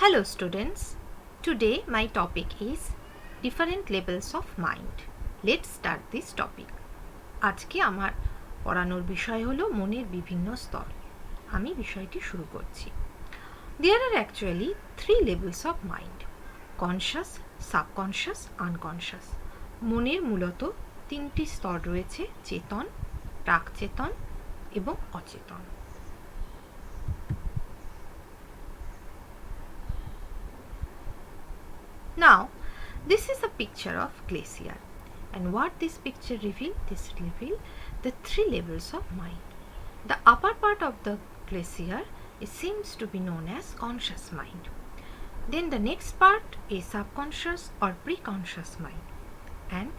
Hello students, today my topic is different levels of mind. Let's start this topic. আজকে আমার পড়ানোর বিষয় হলো মনের বিভিন্ন স্তর। আমি বিষয়টি শুরু করছি। There are actually 3 levels of mind: conscious, subconscious, unconscious. মনের মূলত 3টি স্তর রয়েছে: চেতন, প্রাকচেতন এবং অচেতন। Now, this is a picture of Glacier, and what this picture reveals? This reveals the 3 levels of mind. The upper part of the glacier seems to be known as conscious mind. Then the next part is subconscious or preconscious mind, and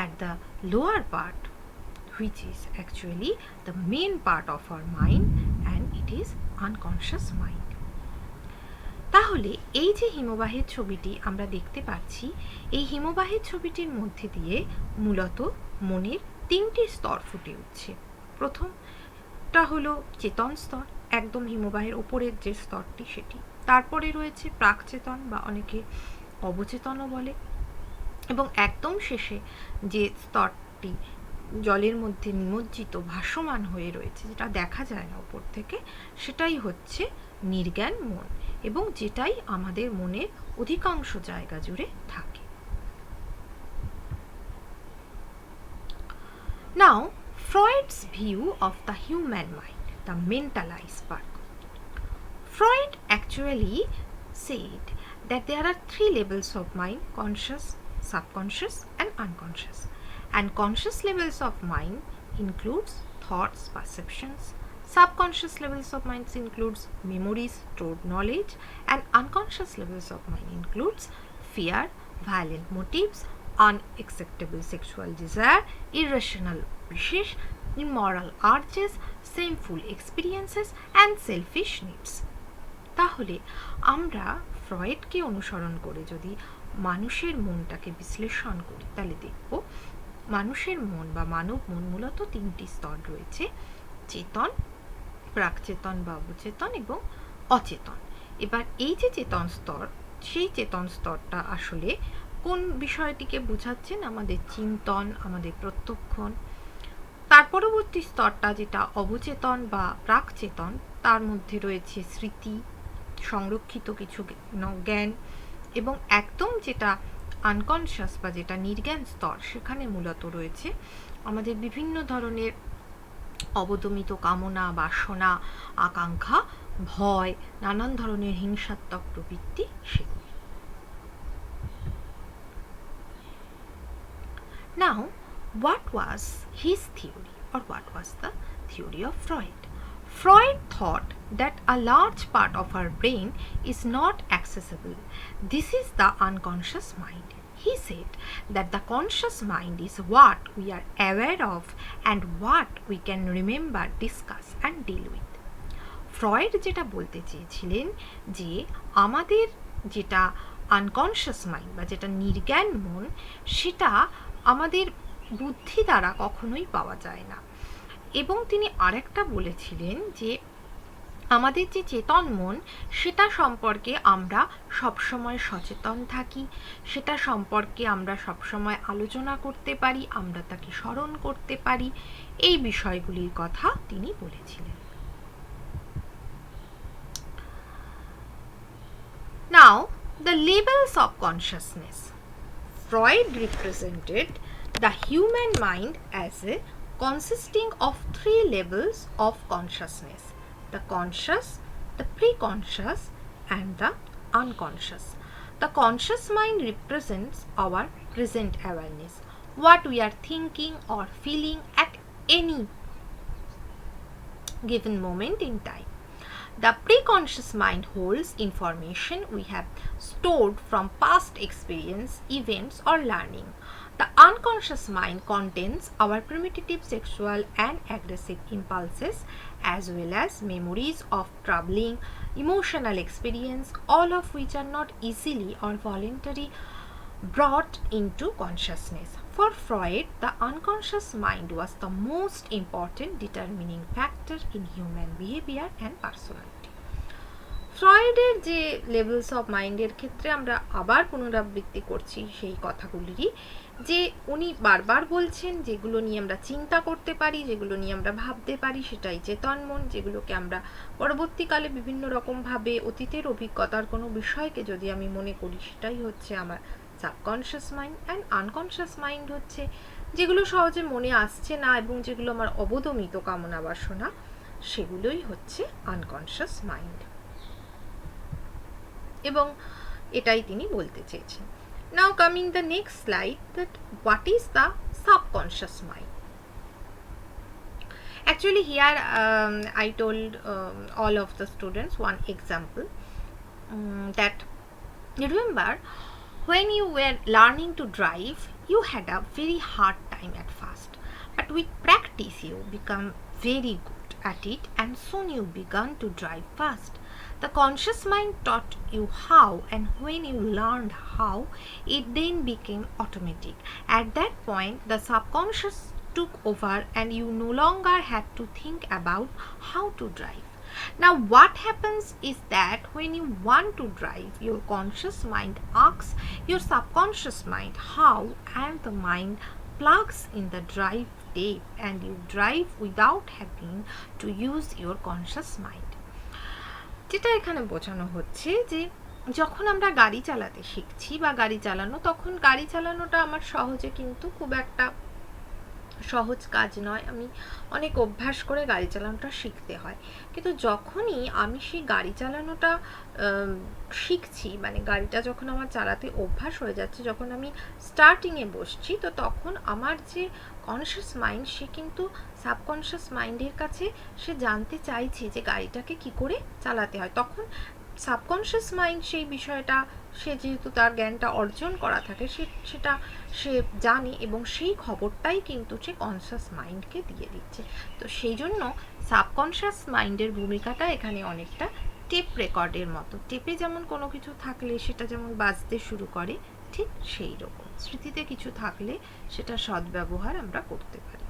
at the lower part, which is actually the main part of our mind, and it is unconscious mind. তাহলে এই যে হিমবাহের ছবিটি আমরা দেখতে পাচ্ছি, এই হিমবাহের ছবিটির মধ্যে দিয়ে মূলত মনের 3টি স্তর ফুটে উঠছে। প্রথমটা হলো চেতন স্তর, একদম হিমবাহের উপরের যে স্তরটি সেটি। তারপরে রয়েছে প্রাকচেতন বা অনেকে অবচেতনও বলে, এবং একদম শেষে যে স্তরটি জলের মধ্যে নিমজ্জিত ভাসমান হয়ে রয়েছে, যেটা দেখা যায় না উপর থেকে, সেটাই হচ্ছে নির্জ্ঞান মন, এবং যেটাই আমাদের মনের অধিকাংশ জায়গা জুড়ে থাকে। Now, Freud's view of the human mind, the mentalized part. Freud actually said that there are 3 levels of mind: conscious, subconscious and unconscious. And conscious levels of mind includes thoughts, perceptions. Subconscious levels of mind includes memories, stored knowledge, and unconscious levels of mind includes fear, violent motives, unacceptable sexual desire, irrational wishes, immoral urges, shameful experiences, and selfish needs. তাহলে আমরা ফ্রয়েডকে অনুসরণ করে যদি মানুষের মনটাকে বিশ্লেষণ করি, তাহলে দেখব মানুষের মন বা মানব মন মূলত 3টি স্তর রয়েছে: চেতন, প্রাকচেতন বা অবচেতন এবং অচেতন। এবার এই যে চেতন স্তর, সেই চেতন স্তরটা আসলে কোন বিষয়টিকে বোঝাচ্ছেন? আমাদের চিন্তন, আমাদের প্রত্যক্ষণ। তার পরবর্তী স্তরটা যেটা অবচেতন বা প্রাকচেতন, তার মধ্যে রয়েছে স্মৃতি, সংরক্ষিত কিছু জ্ঞান, এবং একদম যেটা আনকনশাস বা যেটা নির্জ্ঞান স্তর, সেখানে মূলত রয়েছে আমাদের বিভিন্ন ধরনের অবদমিত কামনা, বাসনা, আকাঙ্ক্ষা, ভয়, নানান ধরনের হিংসাত্মক প্রবৃত্তি সেগুলি। Now, what was his theory, or what was the theory of Freud? Freud thought that a large part of our brain is not accessible. This is the unconscious mind. He said that the conscious mind is what we are aware of and what we can remember, discuss and deal with. Freud যেটা বলতে চেয়েছিলেন যে আমাদের যেটা unconscious mind বা যেটা নির্জ্ঞান মন, সেটা আমাদের বুদ্ধি দ্বারা কখনোই পাওয়া যায় না। এবং তিনি আরেকটা বলেছিলেন যে আমাদের যে চেতন মন, সেটা সম্পর্কে আমরা সবসময় সচেতন থাকি, সেটা সম্পর্কে আমরা সবসময় আলোচনা করতে পারি, আমরা তাকে স্মরণ করতে পারি, এই বিষয়গুলির কথা তিনি বলেছিলেন। Now, the levels of consciousness. Freud represented the human mind as consisting of 3 levels of consciousness: the conscious, the preconscious, and the unconscious. The conscious mind represents our present awareness, what we are thinking or feeling at any given moment in time. The preconscious mind holds information we have stored from past experience, events, or learning. The unconscious mind contains our primitive sexual and aggressive impulses, as well as memories of troubling emotional experience, all of which are not easily or voluntarily brought into consciousness. For Freud, the unconscious mind was the most important determining factor in human behavior and personality. ফ্রয়েডের যে levels of মাইন্ডের ক্ষেত্রে আমরা আবার পুনরাবৃত্তি করছি সেই কথাগুলিরই, যে উনি বারবার বলছেন যেগুলো নিয়ে আমরা চিন্তা করতে পারি, যেগুলো নিয়ে আমরা ভাবতে পারি সেটাই চেতন মন, যেগুলোকে আমরা পরবর্তীকালে বিভিন্ন রকমভাবে অতীতের অভিজ্ঞতার কোনো বিষয়কে যদি আমি মনে করি সেটাই হচ্ছে আমার subconscious mind. And unconscious mind হচ্ছে যেগুলো সহজে মনে আসছে না এবং যেগুলো আমার অবদমিত কামনা বাসনা, সেগুলোই হচ্ছে আনকনশিয়াস মাইন্ড। এবং এটাই তিনি বলতে চেয়েছেন। Now coming the next slide, that what is the subconscious mind? Actually here I told all of the students one example, that remember when you were learning to drive, you had a very hard time at first, but with practice you become very good at it and soon you began to drive fast. The conscious mind taught you how, and when you learned how, it then became automatic. At that point, the subconscious took over and you no longer had to think about how to drive. Now, what happens is that when you want to drive, your conscious mind asks your subconscious mind how, and the mind plugs in the drive tape and you drive without having to use your conscious mind. যেটা এখানে বোঝানো হচ্ছে যে যখন আমরা গাড়ি চালাতে শিখছি বা গাড়ি চালানো, তখন গাড়ি চালানোটা আমার সহজে কিন্তু খুব একটা সহজ কাজ নয়, আমি অনেক অভ্যাস করে গাড়ি চালানোটা শিখতে হয়। কিন্তু যখনই আমি সেই গাড়ি চালানোটা শিখছি, মানে গাড়িটা যখন আমার চালাতে অভ্যাস হয়ে যাচ্ছে, যখন আমি স্টার্টিংয়ে বসছি, তো তখন আমার যে কনশিয়াস মাইন্ড সে কিন্তু সাবকনশিয়াস মাইন্ডের কাছে সে জানতে চাইছে যে গাড়িটাকে কি করে চালাতে হয়। তখন সাবকনশিয়াস মাইন্ড সেই বিষয়টা, সে যেহেতু তার জ্ঞানটা অর্জন করা থাকে, সেটা সে জানে এবং সেই খবরটাই কিন্তু সে কনশিয়াস মাইন্ডকে দিয়ে দিচ্ছে। তো সেই জন্য সাবকনশিয়াস মাইন্ডের ভূমিকাটা এখানে অনেকটা টেপ রেকর্ডের মতো। টেপে যেমন কোনো কিছু থাকলে সেটা যেমন বাজতে শুরু করে, ঠিক সেই রকম স্মৃতিতে কিছু থাকলে সেটা সদ্ব্যবহার আমরা করতে পারি।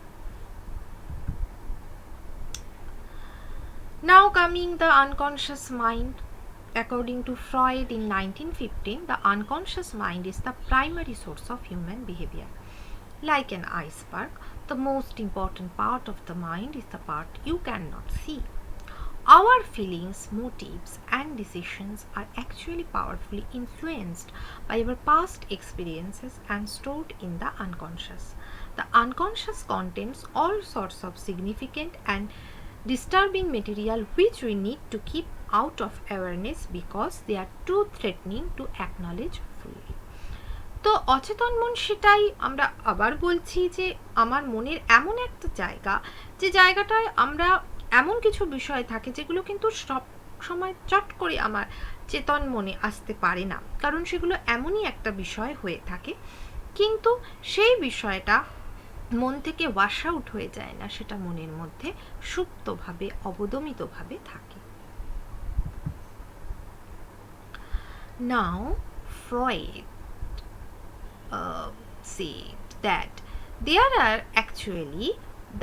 Now coming the unconscious mind. According to Freud in 1915, the unconscious mind is the primary source of human behavior. Like an iceberg, the most important part of the mind is the part you cannot see. Our feelings, motives, and decisions are actually powerfully influenced by our past experiences and stored in the unconscious. The unconscious contains all sorts of significant and disturbing material which we need to keep out of awareness because they are too threatening to acknowledge fully. তো অচেতন মন, সেটাই আমরা আবার বলছি যে আমার মনের এমন একটা জায়গা, যে জায়গাটায় আমরা এমন কিছু বিষয় থাকে যেগুলো কিন্তু সব সময় চট করে আমার চেতন মনে আসতে পারে না, কারণ সেগুলো এমনই একটা বিষয় হয়ে থাকে, কিন্তু সেই বিষয়টা মন থেকে ওয়াশ আউট হয়ে যায় না, সেটা মনের মধ্যে সুপ্তভাবে অবদমিতভাবে থাকে। Now, Freud said that there are actually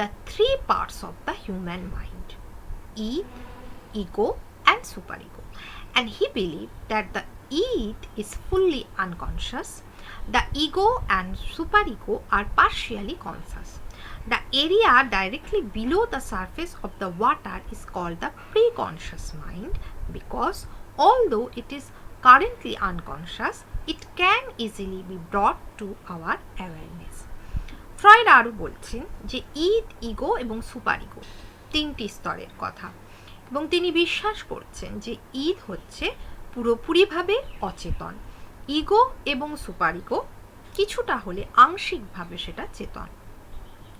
the three parts of the human mind: id, ego, and superego. And he believed that the id is fully unconscious, the ego and superego are partially conscious. The area directly below the surface of the water is called the preconscious mind because although it is currently unconscious, it can easily be brought to our awareness. Freud আরও বলছেন যে Eid, ego এবং সুপারিগো তিনটি স্তরের কথা, এবং তিনি বিশ্বাস করছেন যে ইদ হচ্ছে পুরোপুরিভাবে অচেতন, ইগো এবং সুপারিগো কিছুটা হলে আংশিকভাবে সেটা চেতন।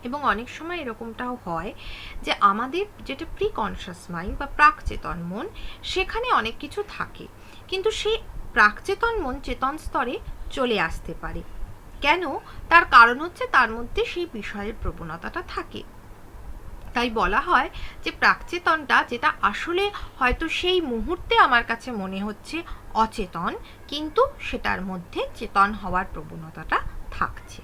এবং অনেক সময় এরকমটাও হয় যে আমাদের যেটা প্রিকনশিয়াস মাইন্ড বা প্রাকচেতন মন, সেখানে অনেক কিছু থাকে, কিন্তু সেই প্রাকচেতন মন চেতন স্তরে চলে আসতে পারে। কেন? তার কারণ হচ্ছে তার মধ্যে সেই বিষয়ের প্রবণতাটা থাকে। তাই বলা হয় যে প্রাকচেতনটা, যেটা আসলে হয়তো সেই মুহূর্তে আমার কাছে মনে হচ্ছে অচেতন, কিন্তু সেটার মধ্যে চেতন হওয়ার প্রবণতাটা থাকছে।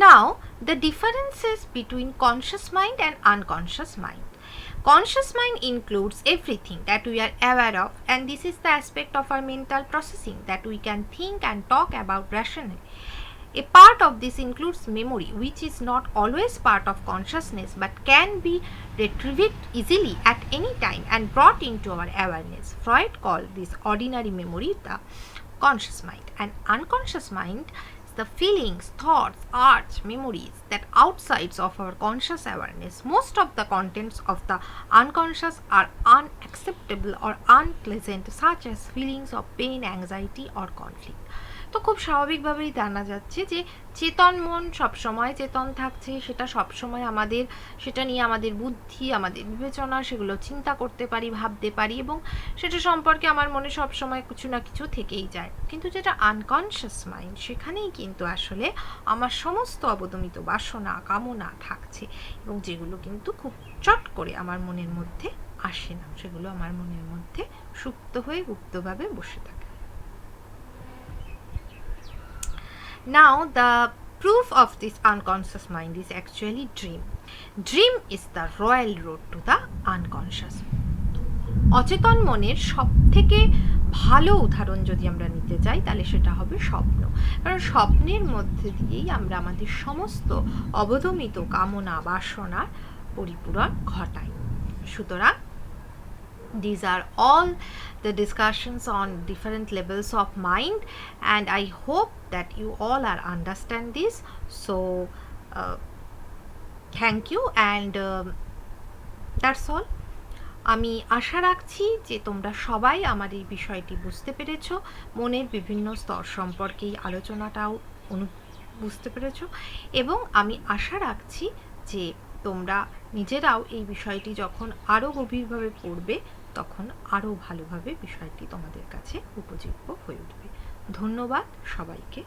Now, the differences between conscious mind and unconscious mind. Conscious mind includes everything that we are aware of, and this is the aspect of our mental processing that we can think and talk about rationally. A part of this includes memory, which is not always part of consciousness but can be retrieved easily at any time and brought into our awareness. Freud called this ordinary memory the conscious mind, and unconscious mind is the feelings, thoughts, arts, memories that outsides of our conscious awareness. Most of the contents of the unconscious are unacceptable or unpleasant, such as feelings of pain, anxiety or conflict. তো খুব স্বাভাবিকভাবেই জানা যাচ্ছে যে চেতন মন সবসময় চেতন থাকছে, সেটা সবসময় আমাদের সেটা নিয়ে আমাদের বুদ্ধি, আমাদের বিবেচনা, সেগুলো চিন্তা করতে পারি, ভাবতে পারি, এবং সেটা সম্পর্কে আমার মনে সবসময় কিছু না কিছু থেকেই যায়। কিন্তু যেটা আনকনশিয়াস মাইন্ড, সেখানেই কিন্তু আসলে আমার সমস্ত অবদমিত বাসনা, কামনা থাকছে, এবং যেগুলো কিন্তু খুব চট করে আমার মনের মধ্যে আসে না, সেগুলো আমার মনের মধ্যে সুপ্ত হয়ে গুপ্তভাবে বসে থাকে। Now, the proof of this unconscious mind is actually dream. Dream is the royal road to the unconscious. অচেতন মনের সব থেকে ভালো উদাহরণ যদি আমরা নিতে চাই তাহলে সেটা হবে স্বপ্ন, কারণ স্বপ্নের মধ্যে দিয়েই আমরা আমাদের সমস্ত অবদমিত কামনা বাসনার পরিপূরণ ঘটাই। সুতরাং these are all the discussions on different levels of mind, and I hope that you all are understand this. So thank you, and that's all. আমি আশা রাখছি যে তোমরা সবাই আমার এই বিষয়টি বুঝতে পেরেছ, মনের বিভিন্ন স্তর সম্পর্কে এই আলোচনাটাও বুঝতে পেরেছ, এবং আমি আশা রাখছি যে তোমরা নিজেরাও এই বিষয়টি যখন আরও গভীরভাবে পড়বে তখন আরও ভালোভাবে বিষয়টি তোমাদের কাছে উপযোগ্য হয়ে উঠবে। ধন্যবাদ সবাইকে।